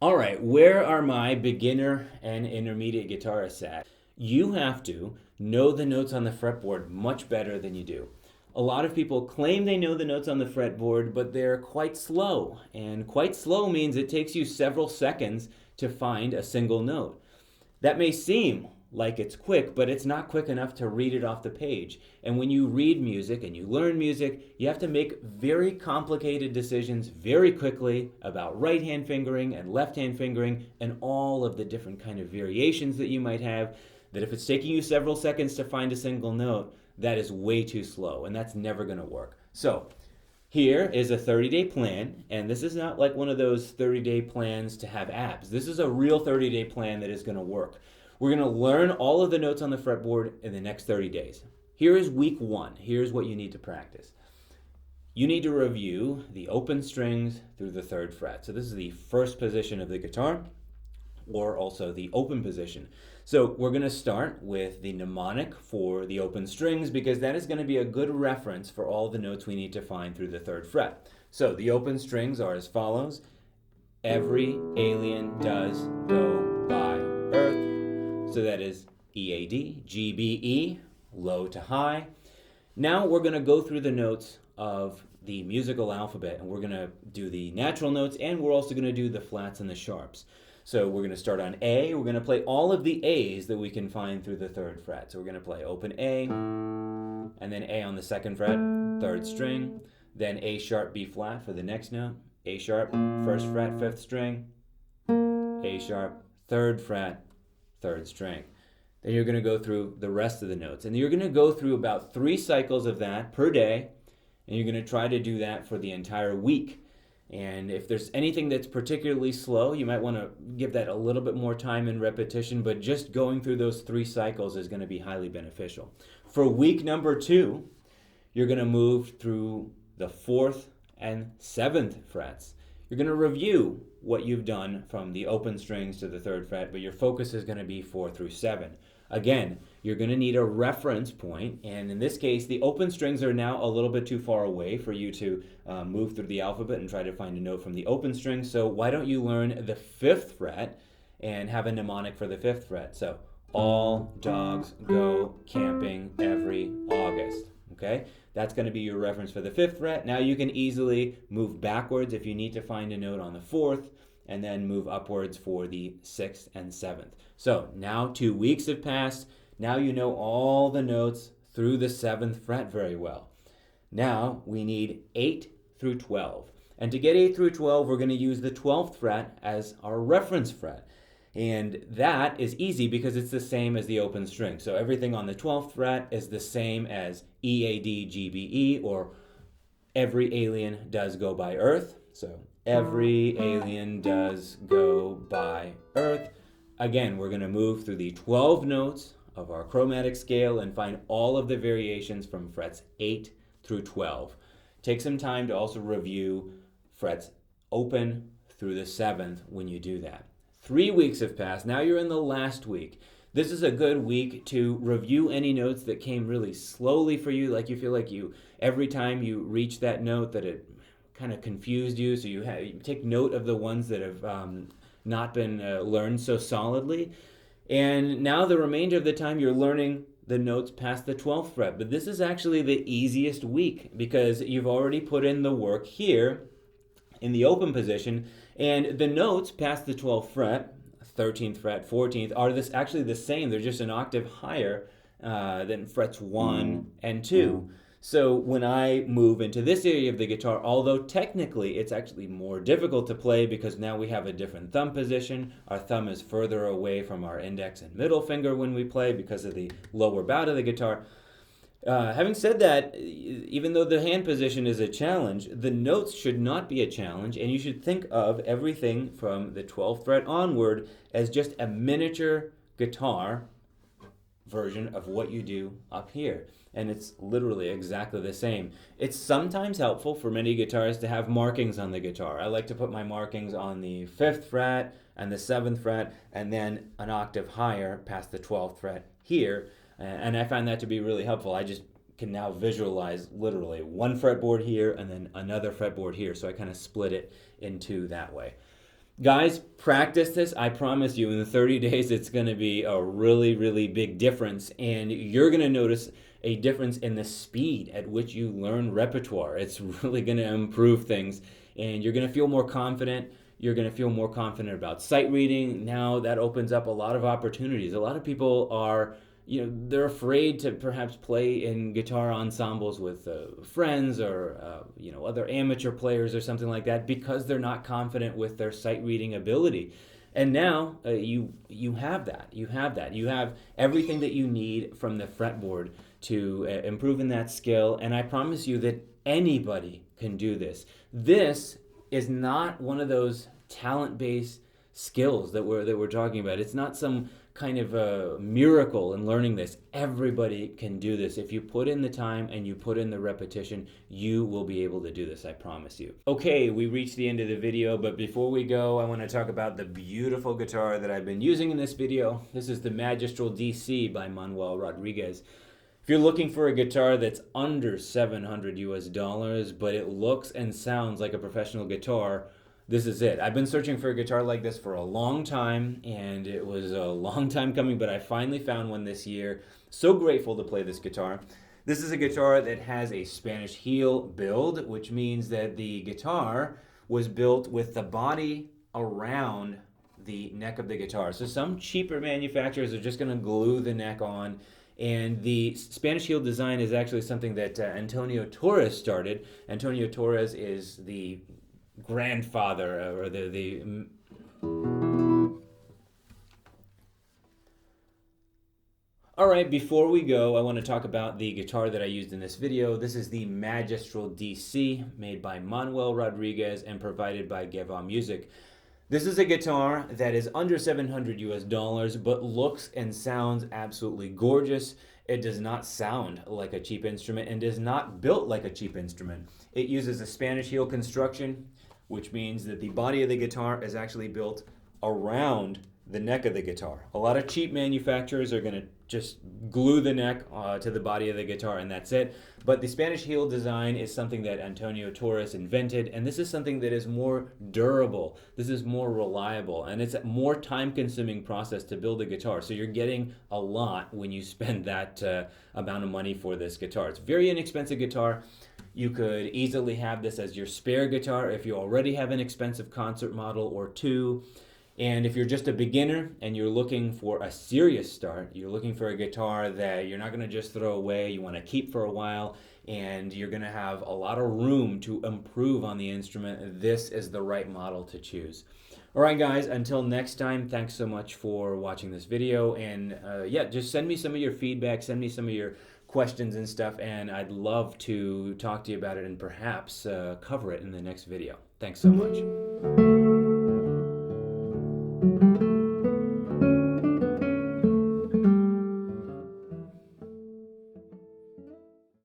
All right, where are my beginner and intermediate guitarists at? You have to know the notes on the fretboard much better than you do. A lot of people claim they know the notes on the fretboard, but they're quite slow. And quite slow means it takes you several seconds to find a single note. That may seem like it's quick, but it's not quick enough to read it off the page. And when you read music and you learn music, you have to make very complicated decisions very quickly about right hand fingering and left hand fingering and all of the different kind of variations that you might have. That if it's taking you several seconds to find a single note, that is way too slow, and that's never going to work. So here is a 30-day plan, and this is not like one of those 30-day plans to have abs. This is a real 30-day plan that is going to work. We're going to learn all of the notes on the fretboard in the next 30 days. Here is week one. Here's what you need to practice. You need to review the open strings through the third fret. So this is the first position of the guitar, or also the open position. So we're going to start with the mnemonic for the open strings because that is going to be a good reference for all the notes we need to find through the third fret. So the open strings are as follows. Every alien does go by earth. So that is EAD, GBE, low to high. Now we're going to go through the notes of the musical alphabet, and we're going to do the natural notes, and we're also going to do the flats and the sharps. So we're going to start on A. We're going to play all of the A's that we can find through the third fret. So we're going to play open A, and then A on the second fret, third string, then A sharp, B flat for the next note, A sharp, first fret, fifth string, A sharp, third fret, third string. Then you're going to go through the rest of the notes. And you're going to go through about 3 cycles of that per day, and you're going to try to do that for the entire week. And if there's anything that's particularly slow, you might want to give that a little bit more time and repetition, but just going through those 3 cycles is going to be highly beneficial. For week number 2, you're going to move through the 4th and 7th frets. You're going to review what you've done from the open strings to the 3rd fret, but your focus is going to be 4 through 7. Again, you're going to need a reference point, and in this case, the open strings are now a little bit too far away for you to move through the alphabet and try to find a note from the open string. So why don't you learn the 5th fret and have a mnemonic for the 5th fret? So all dogs go camping every August. Okay, that's going to be your reference for the 5th fret. Now you can easily move backwards if you need to find a note on the 4th, and then move upwards for the 6th and 7th. So now 2 weeks have passed. Now you know all the notes through the 7th fret very well. Now we need 8 through 12. And to get 8 through 12, we're going to use the 12th fret as our reference fret. And that is easy because it's the same as the open string. So everything on the 12th fret is the same as EAD, GBE, or every alien does go by Earth. So every alien does go by Earth. Again, we're going to move through the 12 notes of our chromatic scale and find all of the variations from frets 8 through 12. Take some time to also review frets open through the 7th when you do that. 3 weeks have passed. Now you're in the last week. This is a good week to review any notes that came really slowly for you, like you feel like every time you reach that note that it kind of confused you, so you take note of the ones that have not been learned so solidly. And now the remainder of the time you're learning the notes past the 12th fret. But this is actually the easiest week because you've already put in the work here in the open position, and the notes past the 12th fret, 13th fret, 14th, are actually the same. They're just an octave higher than frets 1 and 2. So when I move into this area of the guitar, although technically it's actually more difficult to play because now we have a different thumb position. Our thumb is further away from our index and middle finger when we play because of the lower bout of the guitar. Having said that, even though the hand position is a challenge, the notes should not be a challenge, and you should think of everything from the 12th fret onward as just a miniature guitar version of what you do up here. And it's literally exactly the same. It's sometimes helpful for many guitarists to have markings on the guitar. I like to put my markings on the 5th fret and the 7th fret, and then an octave higher past the 12th fret here. And I find that to be really helpful. I just can now visualize literally one fretboard here and then another fretboard here. So I kind of split it in two that way. Guys, practice this. I promise you, in the 30 days, it's going to be a really, really big difference. And you're going to notice a difference in the speed at which you learn repertoire. It's really going to improve things. And you're going to feel more confident. You're going to feel more confident about sight reading. Now that opens up a lot of opportunities. A lot of people are, they're afraid to perhaps play in guitar ensembles with friends or other amateur players or something like that because they're not confident with their sight reading ability. And now you have that. You have everything that you need from the fretboard to improve in that skill. And I promise you that anybody can do this. This is not one of those talent-based skills that we're talking about. It's not some kind of a miracle in learning this. Everybody can do this. If you put in the time and you put in the repetition, you will be able to do this, I promise you. Okay, we reached the end of the video, but before we go, I want to talk about the beautiful guitar that I've been using in this video. This is the Magistral D-C by Manuel Rodriguez. If you're looking for a guitar that's under $700 but it looks and sounds like a professional guitar, this is it. I've been searching for a guitar like this for a long time, and it was a long time coming, but I finally found one this year. So grateful to play this guitar. This is a guitar that has a Spanish heel build, which means that the guitar was built with the body around the neck of the guitar. So some cheaper manufacturers are just going to glue the neck on. And the Spanish heel design is actually something that Antonio Torres started. Antonio Torres is the grandfather or the All right, before we go, I want to talk about the guitar that I used in this video. This is the Magistral D-C, made by Manuel Rodriguez and provided by Geva Music. This is a guitar that is under $700 but looks and sounds absolutely gorgeous. It does not sound like a cheap instrument and is not built like a cheap instrument. It uses a Spanish heel construction, which means that the body of the guitar is actually built around the neck of the guitar. A lot of cheap manufacturers are going to just glue the neck to the body of the guitar and that's it. But the Spanish heel design is something that Antonio Torres invented, and this is something that is more durable. This is more reliable, and it's a more time-consuming process to build a guitar. So you're getting a lot when you spend that amount of money for this guitar. It's a very inexpensive guitar. You could easily have this as your spare guitar if you already have an expensive concert model or two. And if you're just a beginner and you're looking for a serious start, you're looking for a guitar that you're not going to just throw away, you want to keep for a while, and you're going to have a lot of room to improve on the instrument, this is the right model to choose. All right, guys, until next time, thanks so much for watching this video. And just send me some of your feedback, send me some of your questions and stuff, and I'd love to talk to you about it and perhaps cover it in the next video. Thanks so much.